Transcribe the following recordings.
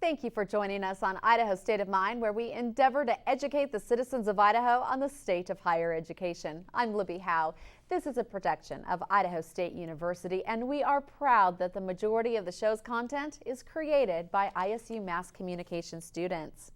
Thank you for joining us on Idaho State of Mind, where we endeavor to educate the citizens of Idaho on the state of higher education. I'm Libby Howe. This is a production of Idaho State University, and we are proud that the majority of the show's content is created by ISU Mass Communication students.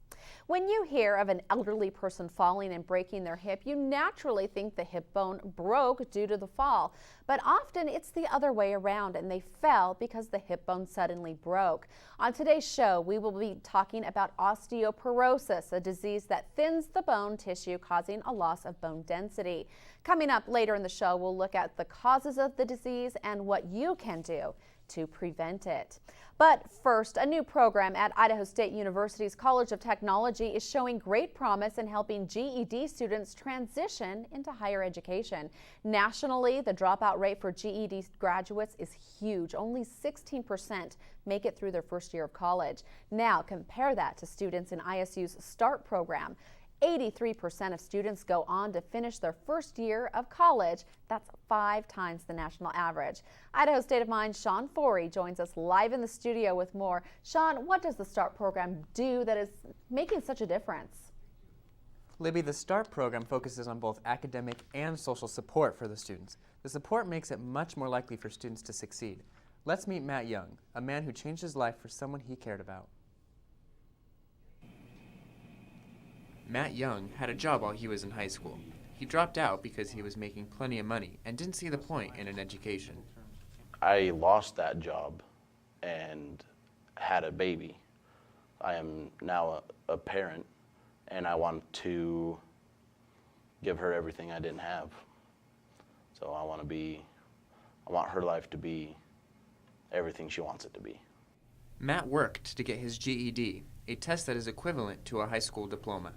When you hear of an elderly person falling and breaking their hip, you naturally think the hip bone broke due to the fall. But often it's the other way around, and they fell because the hip bone suddenly broke. On today's show, we will be talking about osteoporosis, a disease that thins the bone tissue, causing a loss of bone density. Coming up later in the show, we'll look at the causes of the disease and what you can do to prevent it. But first, a new program at Idaho State University's College of Technology is showing great promise in helping GED students transition into higher education. Nationally, the dropout rate for GED graduates is huge. Only 16% make it through their first year of college. Now, compare that to students in ISU's START program. 83% of students go on to finish their first year of college. That's 5 times the national average. Idaho State of Mind's Sean Forey joins us live in the studio with more. Sean, what does the START program do that is making such a difference? Libby, the START program focuses on both academic and social support for the students. The support makes it much more likely for students to succeed. Let's meet Matt Young, a man who changed his life for someone he cared about. Matt Young had a job while he was in high school. He dropped out because he was making plenty of money and didn't see the point in an education. I lost that job and had a baby. I am now a parent, and I want to give her everything I didn't have. So I want her life to be everything she wants it to be. Matt worked to get his GED, a test that is equivalent to a high school diploma.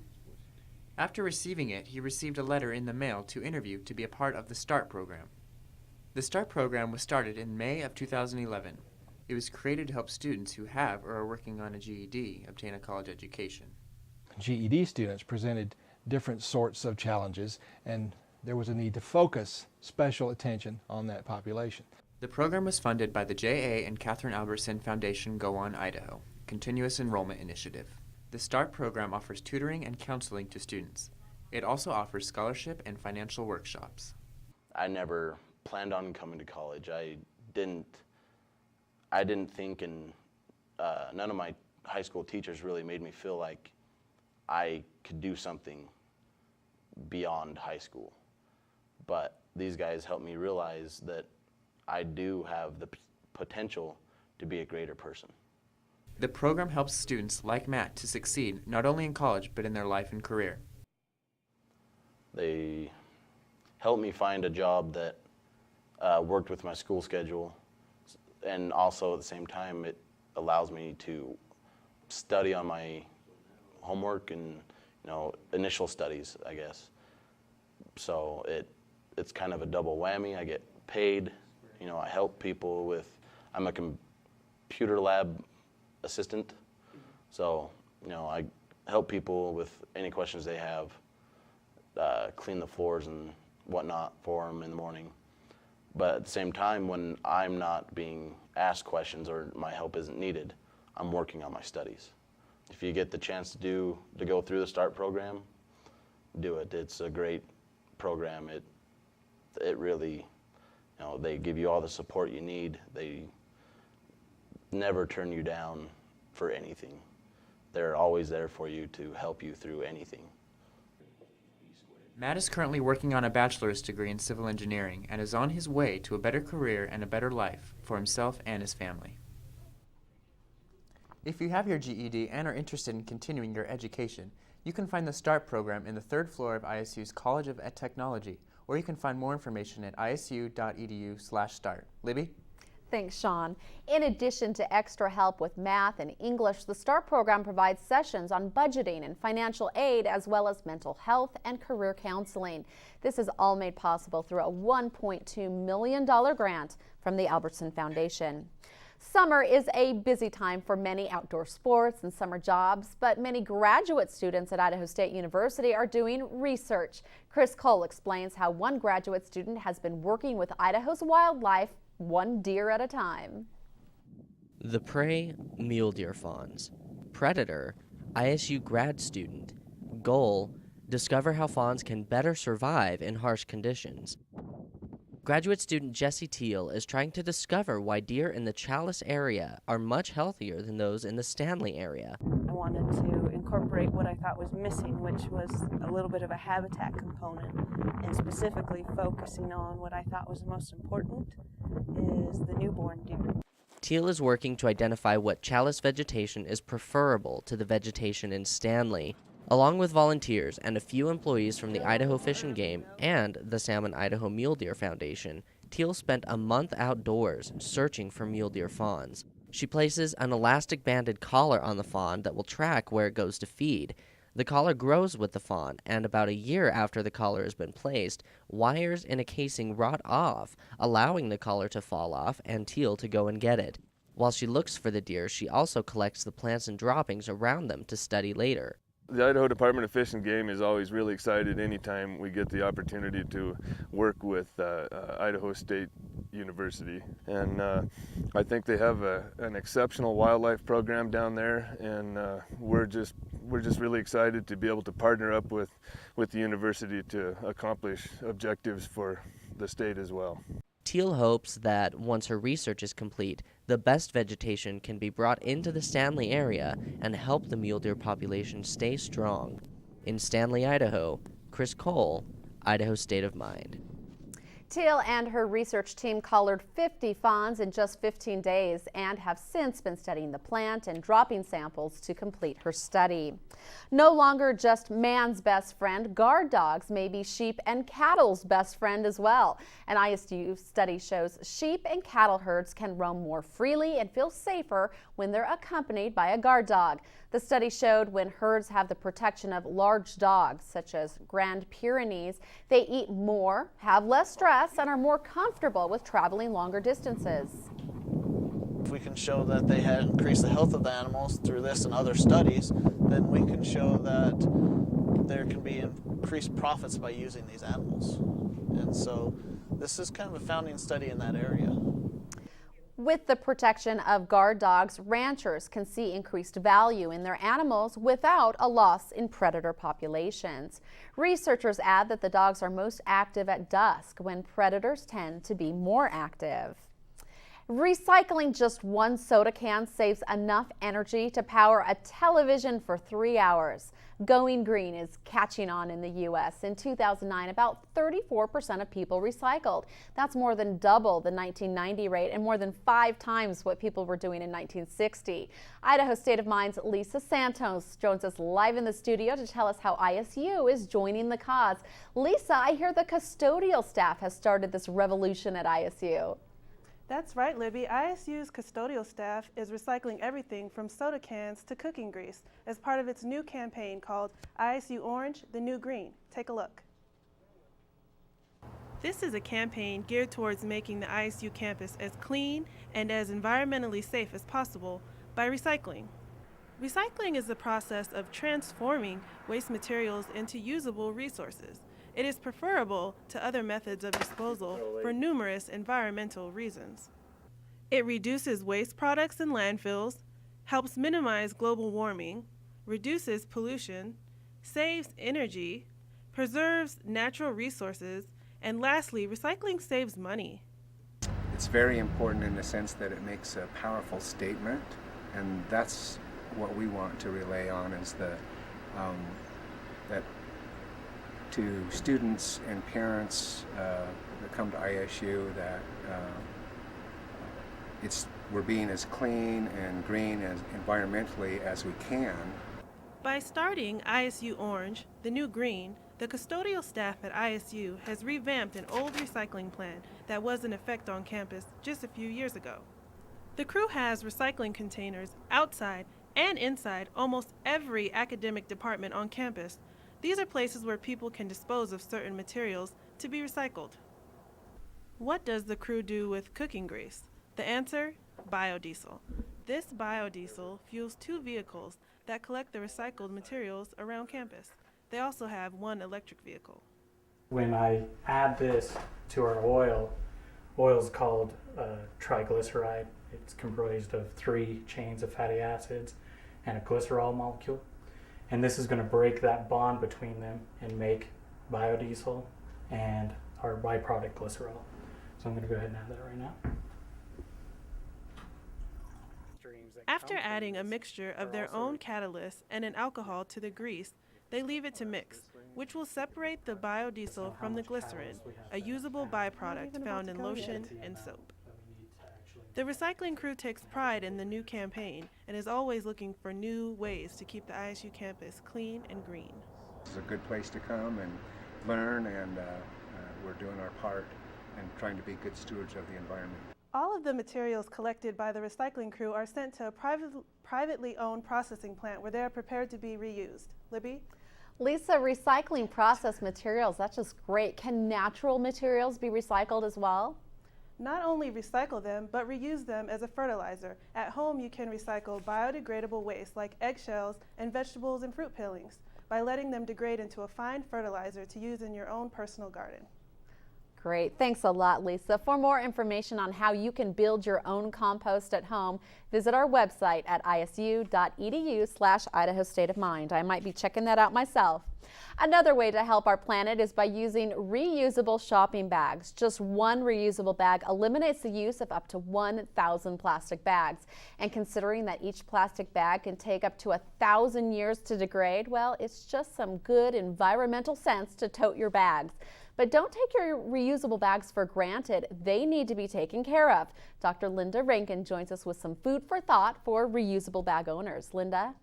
After receiving it, he received a letter in the mail to interview to be a part of the START program. The START program was started in May of 2011. It was created to help students who have or are working on a GED obtain a college education. GED students presented different sorts of challenges, and there was a need to focus special attention on that population. The program was funded by the J.A. and Catherine Albertson Foundation Go On Idaho Continuous Enrollment Initiative. The START program offers tutoring and counseling to students. It also offers scholarship and financial workshops. I never planned on coming to college. I didn't think, and none of my high school teachers really made me feel like I could do something beyond high school. But these guys helped me realize that I do have the potential to be a greater person. The program helps students like Matt to succeed not only in college but in their life and career. They helped me find a job that worked with my school schedule, and also at the same time it allows me to study on my homework and initial studies, I guess. So it's kind of a double whammy. I get paid. I help people with, I'm a computer lab assistant, so I help people with any questions they have, clean the floors and whatnot for them in the morning. But at the same time, when I'm not being asked questions or my help isn't needed, I'm working on my studies. If you get the chance to go through the START program, do it. It's a great program. It really, they give you all the support you need. They never turn you down for anything. They're always there for you to help you through anything. Matt is currently working on a bachelor's degree in civil engineering and is on his way to a better career and a better life for himself and his family. If you have your GED and are interested in continuing your education, you can find the START program in the 3rd floor of ISU's College of Technology, or you can find more information at isu.edu/start. Libby? Thanks, Sean. In addition to extra help with math and English, the START program provides sessions on budgeting and financial aid, as well as mental health and career counseling. This is all made possible through a $1.2 million grant from the Albertson Foundation. Summer is a busy time for many outdoor sports and summer jobs, but many graduate students at Idaho State University are doing research. Chris Cole explains how one graduate student has been working with Idaho's wildlife one deer at a time. The prey, mule deer fawns. Predator, ISU grad student. Goal, discover how fawns can better survive in harsh conditions. Graduate student Jessie Teal is trying to discover why deer in the Chalice area are much healthier than those in the Stanley area. I wanted to incorporate what I thought was missing, which was a little bit of a habitat component, and specifically focusing on what I thought was most important is the newborn deer. Teal is working to identify what Chalice vegetation is preferable to the vegetation in Stanley. Along with volunteers and a few employees from the Idaho Fish and Game and the Salmon Idaho Mule Deer Foundation, Teal spent a month outdoors searching for mule deer fawns. She places an elastic banded collar on the fawn that will track where it goes to feed. The collar grows with the fawn, and about a year after the collar has been placed, wires in a casing rot off, allowing the collar to fall off and Teal to go and get it. While she looks for the deer, she also collects the plants and droppings around them to study later. The Idaho Department of Fish and Game is always really excited anytime we get the opportunity to work with Idaho State University. And I think they have an exceptional wildlife program down there, and we're just really excited to be able to partner up with the university to accomplish objectives for the state as well. Teal hopes that once her research is complete, the best vegetation can be brought into the Stanley area and help the mule deer population stay strong. In Stanley, Idaho, Chris Cole, Idaho State of Mind. Teal and her research team collared 50 fawns in just 15 days and have since been studying the plant and dropping samples to complete her study. No longer just man's best friend, guard dogs may be sheep and cattle's best friend as well. An ISU study shows sheep and cattle herds can roam more freely and feel safer when they're accompanied by a guard dog. The study showed when herds have the protection of large dogs, such as Grand Pyrenees, they eat more, have less stress, and are more comfortable with traveling longer distances. If we can show that they had increased the health of the animals through this and other studies, then we can show that there can be increased profits by using these animals. And so this is kind of a founding study in that area. With the protection of guard dogs, ranchers can see increased value in their animals without a loss in predator populations. Researchers add that the dogs are most active at dusk when predators tend to be more active. Recycling just one soda can saves enough energy to power a television for 3 hours. Going green is catching on in the U.S. In 2009, about 34% of people recycled. That's more than double the 1990 rate and more than 5 times what people were doing in 1960. Idaho State of Mind's Lisa Santos joins us live in the studio to tell us how ISU is joining the cause. Lisa, I hear the custodial staff has started this revolution at ISU. That's right, Libby. ISU's custodial staff is recycling everything from soda cans to cooking grease as part of its new campaign called ISU Orange, the New Green. Take a look. This is a campaign geared towards making the ISU campus as clean and as environmentally safe as possible by recycling. Recycling is the process of transforming waste materials into usable resources. It is preferable to other methods of disposal for numerous environmental reasons. It reduces waste products in landfills, helps minimize global warming, reduces pollution, saves energy, preserves natural resources, and lastly, recycling saves money. It's very important in the sense that it makes a powerful statement, and that's what we want to relay on, is that to students and parents that come to ISU that we're being as clean and green as environmentally as we can. By starting ISU Orange, the New Green, the custodial staff at ISU has revamped an old recycling plan that was in effect on campus just a few years ago. The crew has recycling containers outside and inside almost every academic department on campus. These are places where people can dispose of certain materials to be recycled. What does the crew do with cooking grease? The answer? Biodiesel. This biodiesel fuels 2 vehicles that collect the recycled materials around campus. They also have 1 electric vehicle. When I add this to our oil is called triglyceride. It's composed of 3 chains of fatty acids, and a glycerol molecule. And this is going to break that bond between them and make biodiesel and our byproduct glycerol. So I'm going to go ahead and add that right now. After adding a mixture of their own catalyst and an alcohol to the grease, they leave it to mix, which will separate the biodiesel from the glycerin, a usable byproduct found in lotion and soap. The recycling crew takes pride in the new campaign and is always looking for new ways to keep the ISU campus clean and green. It's a good place to come and learn, and we're doing our part and trying to be good stewards of the environment. All of the materials collected by the recycling crew are sent to a privately owned processing plant where they are prepared to be reused. Libby? Lisa, recycling processed materials, that's just great. Can natural materials be recycled as well? Not only recycle them, but reuse them as a fertilizer. At home, you can recycle biodegradable waste like eggshells and vegetables and fruit peelings by letting them degrade into a fine fertilizer to use in your own personal garden. Great. Thanks a lot, Lisa. For more information on how you can build your own compost at home, visit our website at isu.edu/Idaho State of Mind. I might be checking that out myself. Another way to help our planet is by using reusable shopping bags. Just one reusable bag eliminates the use of up to 1,000 plastic bags. And considering that each plastic bag can take up to 1,000 years to degrade, well, it's just some good environmental sense to tote your bags. But don't take your reusable bags for granted. They need to be taken care of. Dr. Linda Rankin joins us with some food for thought for reusable bag owners. Linda?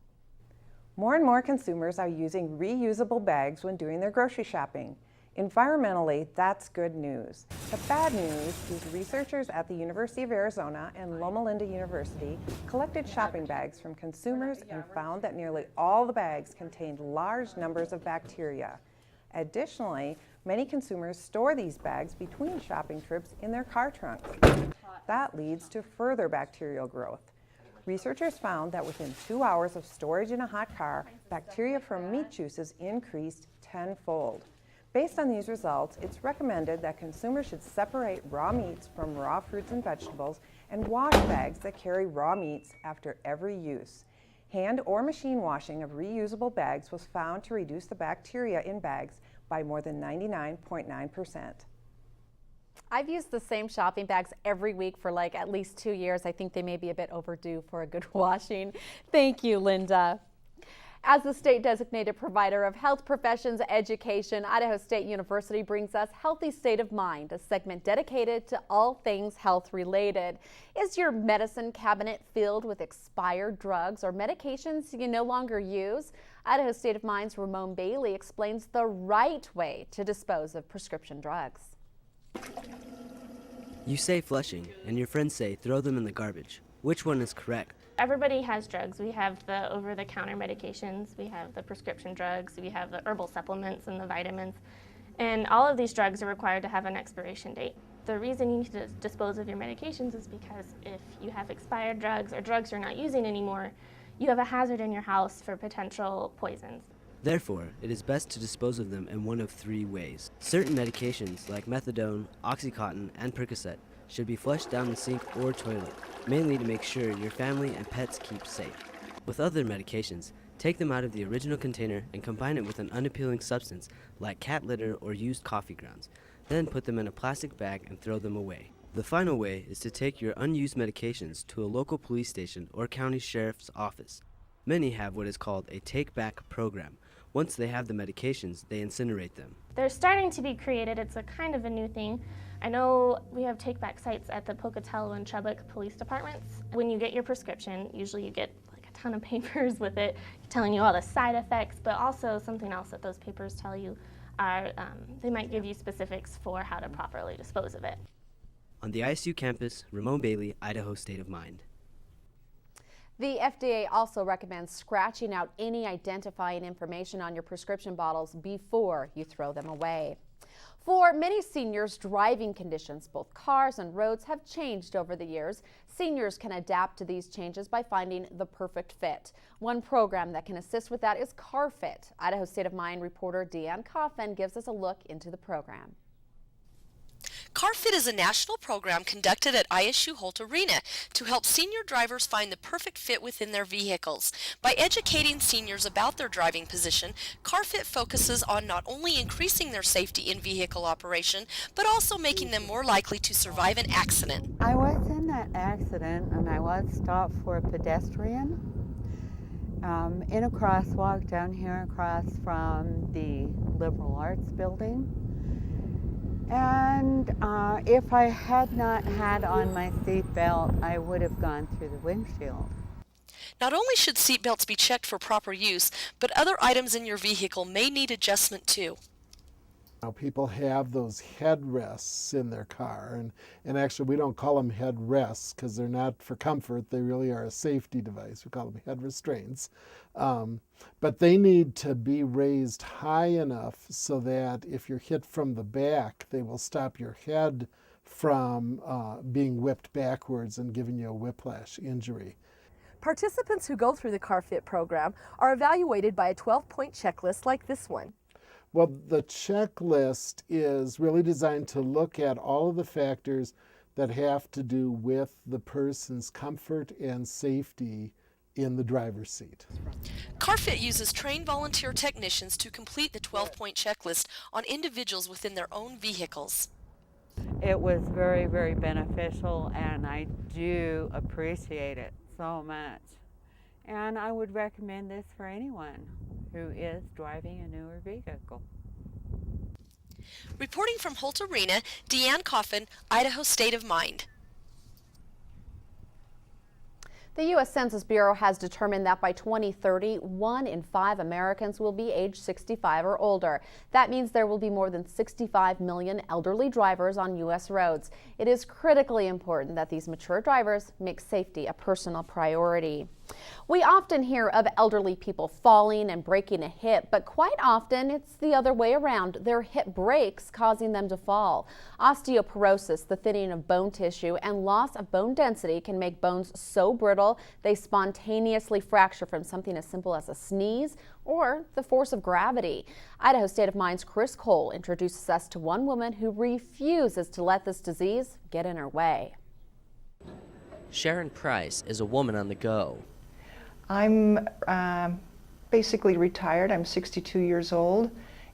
More and more consumers are using reusable bags when doing their grocery shopping. Environmentally, that's good news. The bad news is researchers at the University of Arizona and Loma Linda University collected shopping bags from consumers and found that nearly all the bags contained large numbers of bacteria. Additionally, many consumers store these bags between shopping trips in their car trunks. That leads to further bacterial growth. Researchers found that within 2 hours of storage in a hot car, bacteria from meat juices increased tenfold. Based on these results, it's recommended that consumers should separate raw meats from raw fruits and vegetables and wash bags that carry raw meats after every use. Hand or machine washing of reusable bags was found to reduce the bacteria in bags by more than 99.9%. I've used the same shopping bags every week for like at least 2 years. I think they may be a bit overdue for a good washing. Thank you, Linda. As the state designated provider of health professions education, Idaho State University brings us Healthy State of Mind, a segment dedicated to all things health related. Is your medicine cabinet filled with expired drugs or medications you no longer use? Idaho State of Mind's Ramon Bailey explains the right way to dispose of prescription drugs. You say flushing, and your friends say throw them in the garbage. Which one is correct? Everybody has drugs. We have the over-the-counter medications, we have the prescription drugs, we have the herbal supplements and the vitamins, and all of these drugs are required to have an expiration date. The reason you need to dispose of your medications is because if you have expired drugs or drugs you're not using anymore, you have a hazard in your house for potential poisons. Therefore, it is best to dispose of them in one of 3 ways. Certain medications, like methadone, Oxycontin, and Percocet, should be flushed down the sink or toilet, mainly to make sure your family and pets keep safe. With other medications, take them out of the original container and combine it with an unappealing substance like cat litter or used coffee grounds. Then put them in a plastic bag and throw them away. The final way is to take your unused medications to a local police station or county sheriff's office. Many have what is called a take-back program. Once they have the medications, they incinerate them. They're starting to be created. It's a kind of a new thing. I know we have take-back sites at the Pocatello and Chubbuck police departments. When you get your prescription, usually you get like a ton of papers with it telling you all the side effects, but also something else that those papers tell you are, they might give you specifics for how to properly dispose of it. On the ISU campus, Ramon Bailey, Idaho State of Mind. The FDA also recommends scratching out any identifying information on your prescription bottles before you throw them away. For many seniors, driving conditions, both cars and roads, have changed over the years. Seniors can adapt to these changes by finding the perfect fit. One program that can assist with that is CarFit. Idaho State of Mind reporter Deanne Coffin gives us a look into the program. CarFit is a national program conducted at ISU Holt Arena to help senior drivers find the perfect fit within their vehicles. By educating seniors about their driving position, CarFit focuses on not only increasing their safety in vehicle operation, but also making them more likely to survive an accident. I was in that accident and I was stopped for a pedestrian in a crosswalk down here across from the Liberal Arts Building. And if I had not had on my seat belt, I would have gone through the windshield. Not only should seat belts be checked for proper use, but other items in your vehicle may need adjustment too. Now, people have those headrests in their car, and actually we don't call them headrests because they're not for comfort. They really are a safety device. We call them head restraints. But they need to be raised high enough so that if you're hit from the back, they will stop your head from being whipped backwards and giving you a whiplash injury. Participants who go through the CarFit program are evaluated by a 12-point checklist like this one. Well, the checklist is really designed to look at all of the factors that have to do with the person's comfort and safety in the driver's seat. CarFit uses trained volunteer technicians to complete the 12-point checklist on individuals within their own vehicles. It was very, very beneficial, and I do appreciate it so much. And I would recommend this for anyone who is driving a newer vehicle. Reporting from Holt Arena, Deanne Coffin, Idaho State of Mind. The U.S. Census Bureau has determined that by 2030, 1 in 5 Americans will be age 65 or older. That means there will be more than 65 million elderly drivers on U.S. roads. It is critically important that these mature drivers make safety a personal priority. We often hear of elderly people falling and breaking a hip, but quite often it's the other way around. Their hip breaks, causing them to fall. Osteoporosis, the thinning of bone tissue, and loss of bone density can make bones so brittle they spontaneously fracture from something as simple as a sneeze or the force of gravity. Idaho State of Mind's Chris Cole introduces us to one woman who refuses to let this disease get in her way. Sharon Price is a woman on the go. I'm basically retired. I'm 62 years old,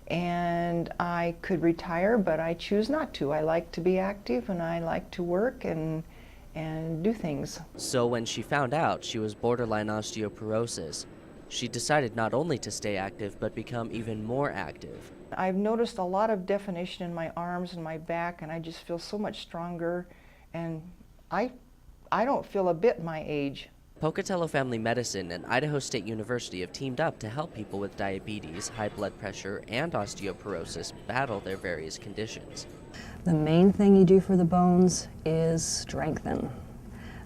and I could retire, but I choose not to. I like to be active, and I like to work and do things. So when she found out she was borderline osteoporosis, she decided not only to stay active, but become even more active. I've noticed a lot of definition in my arms and my back, and I just feel so much stronger, and I don't feel a bit my age. Pocatello Family Medicine and Idaho State University have teamed up to help people with diabetes, high blood pressure, and osteoporosis battle their various conditions. The main thing you do for the bones is strengthen.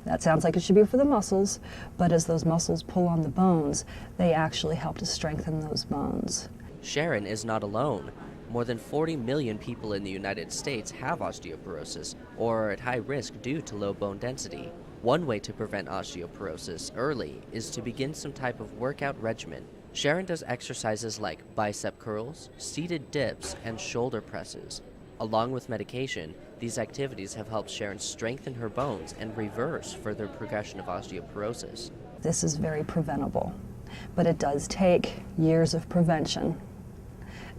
That sounds like it should be for the muscles, but as those muscles pull on the bones, they actually help to strengthen those bones. Sharon is not alone. More than 40 million people in the United States have osteoporosis or are at high risk due to low bone density. One way to prevent osteoporosis early is to begin some type of workout regimen. Sharon does exercises like bicep curls, seated dips, and shoulder presses. Along with medication, these activities have helped Sharon strengthen her bones and reverse further progression of osteoporosis. This is very preventable, but it does take years of prevention.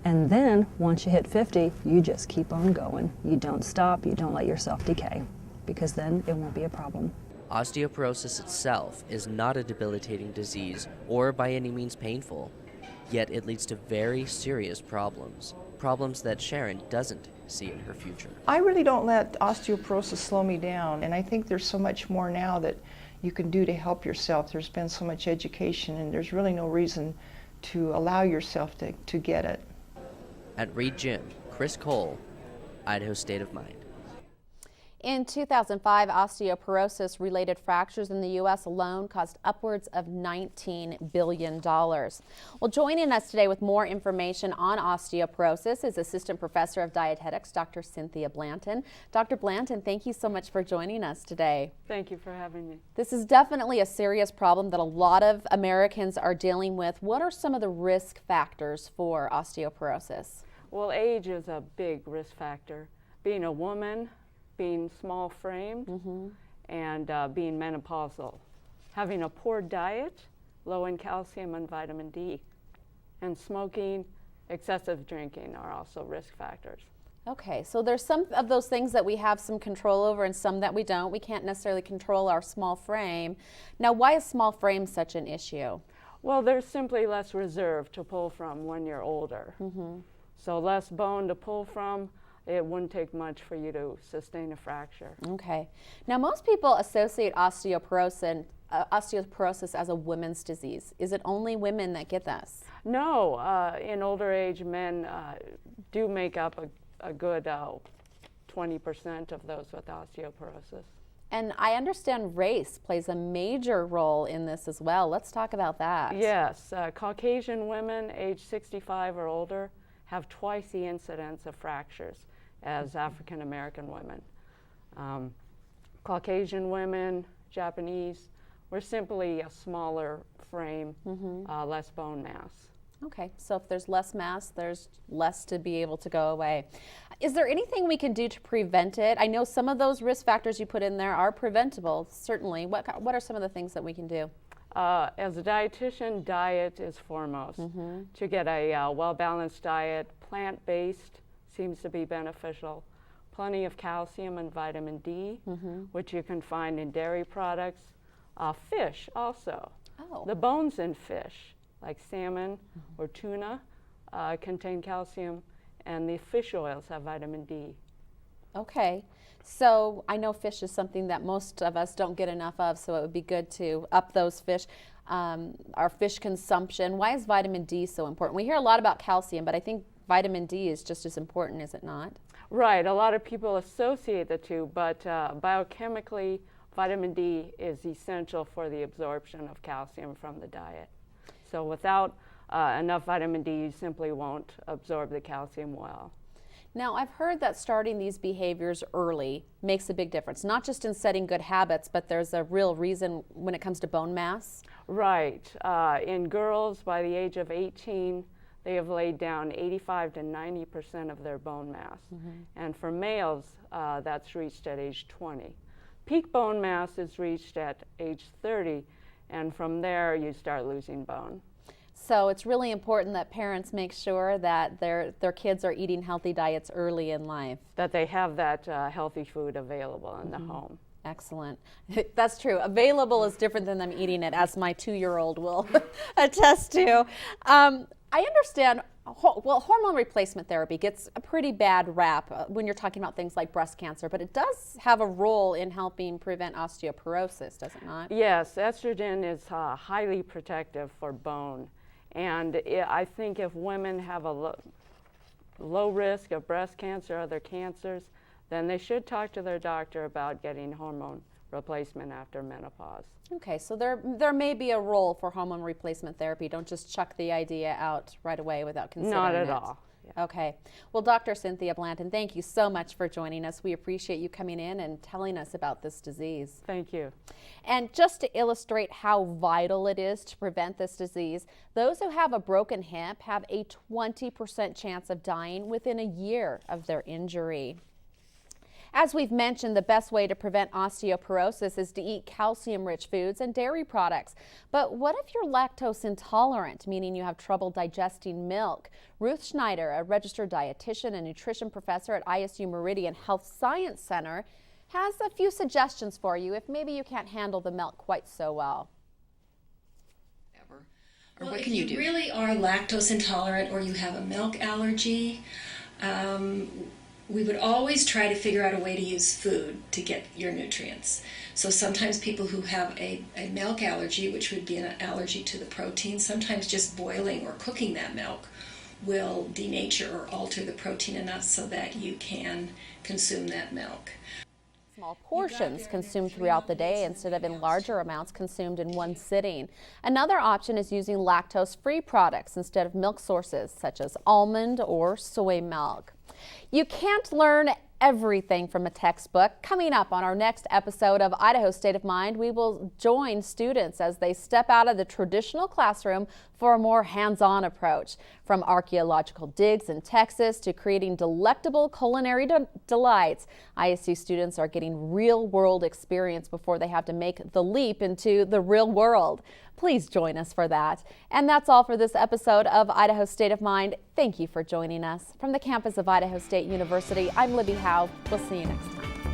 And then, once you hit 50, you just keep on going. You don't stop, you don't let yourself decay, because then it won't be a problem. Osteoporosis itself is not a debilitating disease or by any means painful, yet it leads to very serious problems that Sharon doesn't see in her future. I really don't let osteoporosis slow me down, and I think there's so much more now that you can do to help yourself. There's been so much education, and there's really no reason to allow yourself to get it. At Reed Gym, Chris Cole, Idaho State of Mind. In 2005, osteoporosis-related fractures in the U.S. alone cost upwards of $19 billion. Well, joining us today with more information on osteoporosis is Assistant Professor of Dietetics, Dr. Cynthia Blanton. Dr. Blanton, thank you so much for joining us today. Thank you for having me. This is definitely a serious problem that a lot of Americans are dealing with. What are some of the risk factors for osteoporosis? Well, age is a big risk factor. being a woman, being small-framed, and being menopausal. Having a poor diet, low in calcium and vitamin D, and smoking, excessive drinking are also risk factors. Okay, so there's some of those things that we have some control over and some that we don't. We can't necessarily control our small frame. Now, why is small frame such an issue? Well, there's simply less reserve to pull from when you're older. So less bone to pull from, it wouldn't take much for you to sustain a fracture. Okay. Now, most people associate osteoporosis as a women's disease. Is it only women that get this? No, in older age, men do make up a good 20% of those with osteoporosis. And I understand race plays a major role in this as well. Let's talk about that. Yes, Caucasian women age 65 or older have twice the incidence of fractures as African American women. Caucasian women, Japanese, we're simply a smaller frame, less bone mass. Okay, so if there's less mass, there's less to be able to go away. Is there anything we can do to prevent it? I know some of those risk factors you put in there are preventable, certainly. What are some of the things that we can do? As a dietitian, diet is foremost. To get a well-balanced diet, plant-based seems to be beneficial. Plenty of calcium and vitamin D, which you can find in dairy products. Fish also. Oh. The bones in fish, like salmon or tuna, contain calcium, and the fish oils have vitamin D. Okay, so I know fish is something that most of us don't get enough of, so it would be good to up those fish, our fish consumption. Why is vitamin D so important? We hear a lot about calcium, but I think vitamin D is just as important, is it not? Right, a lot of people associate the two, but biochemically, vitamin D is essential for the absorption of calcium from the diet. So without enough vitamin D, you simply won't absorb the calcium well. Now, I've heard that starting these behaviors early makes a big difference, not just in setting good habits, but there's a real reason when it comes to bone mass. Right. In girls, by the age of 18, they have laid down 85 to 90% of their bone mass. And for males, that's reached at age 20. Peak bone mass is reached at age 30, and from there you start losing bone. So it's really important that parents make sure that their kids are eating healthy diets early in life. That they have that healthy food available in the home. Excellent. That's true. Available is different than them eating it, as my 2-year-old will attest to. I understand, well, hormone replacement therapy gets a pretty bad rap when you're talking about things like breast cancer, but it does have a role in helping prevent osteoporosis, does it not? Yes, estrogen is highly protective for bone. And I think if women have a low risk of breast cancer or other cancers, then they should talk to their doctor about getting hormone replacement after menopause. Okay, so there may be a role for hormone replacement therapy. Don't just chuck the idea out right away without considering it. Not at all. Yeah. Okay. Well, Dr. Cynthia Blanton, thank you so much for joining us. We appreciate you coming in and telling us about this disease. Thank you. And just to illustrate how vital it is to prevent this disease, those who have a broken hip have a 20% chance of dying within a year of their injury. As we've mentioned, the best way to prevent osteoporosis is to eat calcium-rich foods and dairy products. But what if you're lactose intolerant, meaning you have trouble digesting milk? Ruth Schneider, a registered dietitian and nutrition professor at ISU Meridian Health Science Center, has a few suggestions for you if maybe you can't handle the milk quite so well. Or what can you do? If you really are lactose intolerant or you have a milk allergy, we would always try to figure out a way to use food to get your nutrients. So sometimes people who have a milk allergy, which would be an allergy to the protein, sometimes just boiling or cooking that milk will denature or alter the protein enough so that you can consume that milk. Small portions consumed throughout the day instead of in larger amounts consumed in one sitting. Another option is using lactose-free products instead of milk sources such as almond or soy milk. You can't learn everything from a textbook. Coming up on our next episode of Idaho State of Mind, we will join students as they step out of the traditional classroom for a more hands-on approach. From archaeological digs in Texas to creating delectable culinary delights, ISU students are getting real-world experience before they have to make the leap into the real world. Please join us for that. And that's all for this episode of Idaho State of Mind. Thank you for joining us. From the campus of Idaho State University, I'm Libby Howe. We'll see you next time.